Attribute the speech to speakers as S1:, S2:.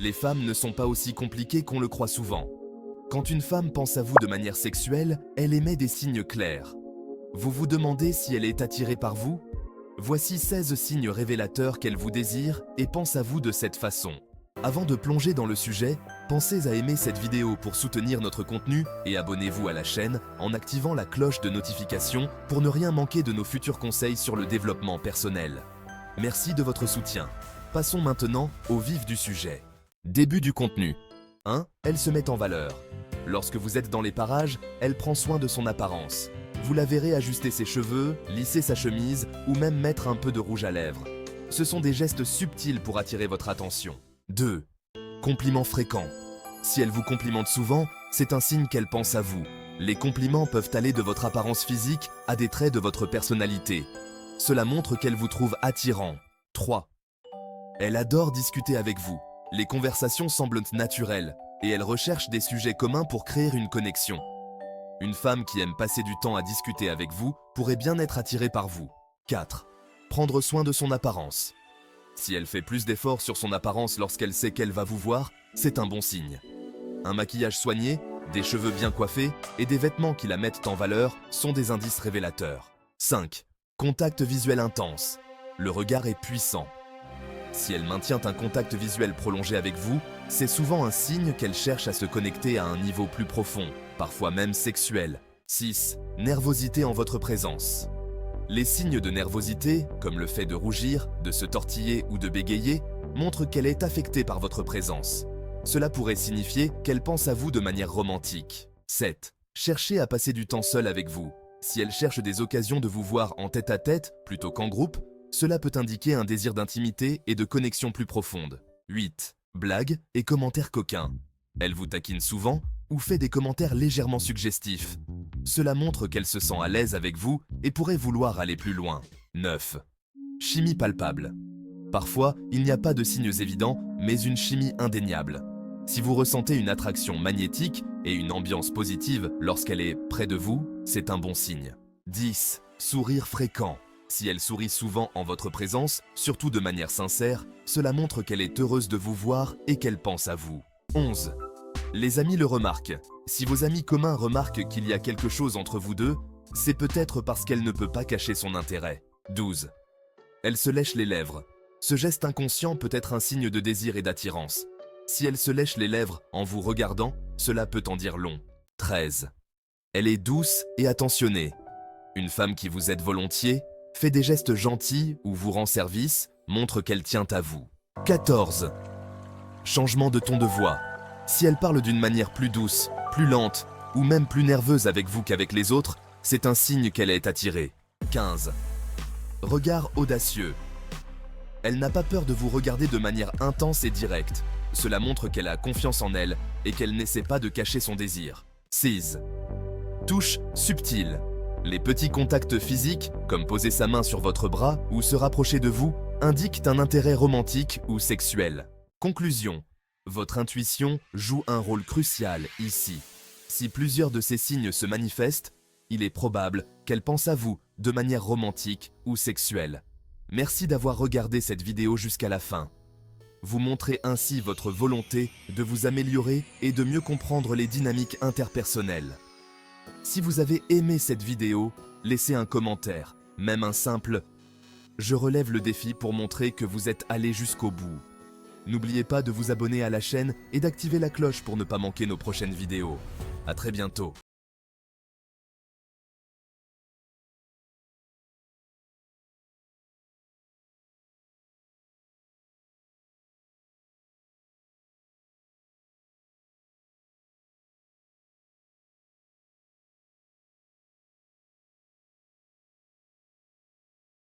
S1: Les femmes ne sont pas aussi compliquées qu'on le croit souvent. Quand une femme pense à vous de manière sexuelle, elle émet des signes clairs. Vous vous demandez si elle est attirée par vous? Voici 16 signes révélateurs qu'elle vous désire et pense à vous de cette façon. Avant de plonger dans le sujet, pensez à aimer cette vidéo pour soutenir notre contenu et abonnez-vous à la chaîne en activant la cloche de notification pour ne rien manquer de nos futurs conseils sur le développement personnel. Merci de votre soutien. Passons maintenant au vif du sujet. Début du contenu. 1. Elle se met en valeur. Lorsque vous êtes dans les parages, elle prend soin de son apparence. Vous la verrez ajuster ses cheveux, lisser sa chemise ou même mettre un peu de rouge à lèvres. Ce sont des gestes subtils pour attirer votre attention. 2. Compliments fréquents. Si elle vous complimente souvent, c'est un signe qu'elle pense à vous. Les compliments peuvent aller de votre apparence physique à des traits de votre personnalité. Cela montre qu'elle vous trouve attirant. 3. Elle adore discuter avec vous. Les conversations semblent naturelles et elle recherche des sujets communs pour créer une connexion. Une femme qui aime passer du temps à discuter avec vous pourrait bien être attirée par vous. 4. Prendre soin de son apparence. Si elle fait plus d'efforts sur son apparence lorsqu'elle sait qu'elle va vous voir, c'est un bon signe. Un maquillage soigné, des cheveux bien coiffés et des vêtements qui la mettent en valeur sont des indices révélateurs. 5. Contact visuel intense. Le regard est puissant. Si elle maintient un contact visuel prolongé avec vous, c'est souvent un signe qu'elle cherche à se connecter à un niveau plus profond, parfois même sexuel. 6. Nervosité en votre présence. Les signes de nervosité, comme le fait de rougir, de se tortiller ou de bégayer, montrent qu'elle est affectée par votre présence. Cela pourrait signifier qu'elle pense à vous de manière romantique. 7. Cherchez à passer du temps seul avec vous. Si elle cherche des occasions de vous voir en tête-à-tête plutôt qu'en groupe, cela peut indiquer un désir d'intimité et de connexion plus profonde. 8. Blagues et commentaires coquins. Elle vous taquine souvent ou fait des commentaires légèrement suggestifs. Cela montre qu'elle se sent à l'aise avec vous et pourrait vouloir aller plus loin. 9. Chimie palpable. Parfois, il n'y a pas de signes évidents, mais une chimie indéniable. Si vous ressentez une attraction magnétique et une ambiance positive lorsqu'elle est près de vous, c'est un bon signe. 10. Sourire fréquent. Si elle sourit souvent en votre présence, surtout de manière sincère, cela montre qu'elle est heureuse de vous voir et qu'elle pense à vous. 11. Les amis le remarquent. Si vos amis communs remarquent qu'il y a quelque chose entre vous deux, c'est peut-être parce qu'elle ne peut pas cacher son intérêt. 12. Elle se lèche les lèvres. Ce geste inconscient peut être un signe de désir et d'attirance. Si elle se lèche les lèvres en vous regardant, cela peut en dire long. 13. Elle est douce et attentionnée. Une femme qui vous aide volontiers, fait des gestes gentils ou vous rend service, montre qu'elle tient à vous. 14. Changement de ton de voix. Si elle parle d'une manière plus douce, plus lente ou même plus nerveuse avec vous qu'avec les autres, c'est un signe qu'elle est attirée. 15. Regard audacieux. Elle n'a pas peur de vous regarder de manière intense et directe. Cela montre qu'elle a confiance en elle et qu'elle n'essaie pas de cacher son désir. 6. Touche subtile. Les petits contacts physiques, comme poser sa main sur votre bras ou se rapprocher de vous, indiquent un intérêt romantique ou sexuel. Conclusion. Votre intuition joue un rôle crucial ici. Si plusieurs de ces signes se manifestent, il est probable qu'elle pense à vous de manière romantique ou sexuelle. Merci d'avoir regardé cette vidéo jusqu'à la fin. Vous montrez ainsi votre volonté de vous améliorer et de mieux comprendre les dynamiques interpersonnelles. Si vous avez aimé cette vidéo, laissez un commentaire, même un simple « Je relève le défi » pour montrer que vous êtes allé jusqu'au bout. N'oubliez pas de vous abonner à la chaîne et d'activer la cloche pour ne pas manquer nos prochaines vidéos. À très bientôt.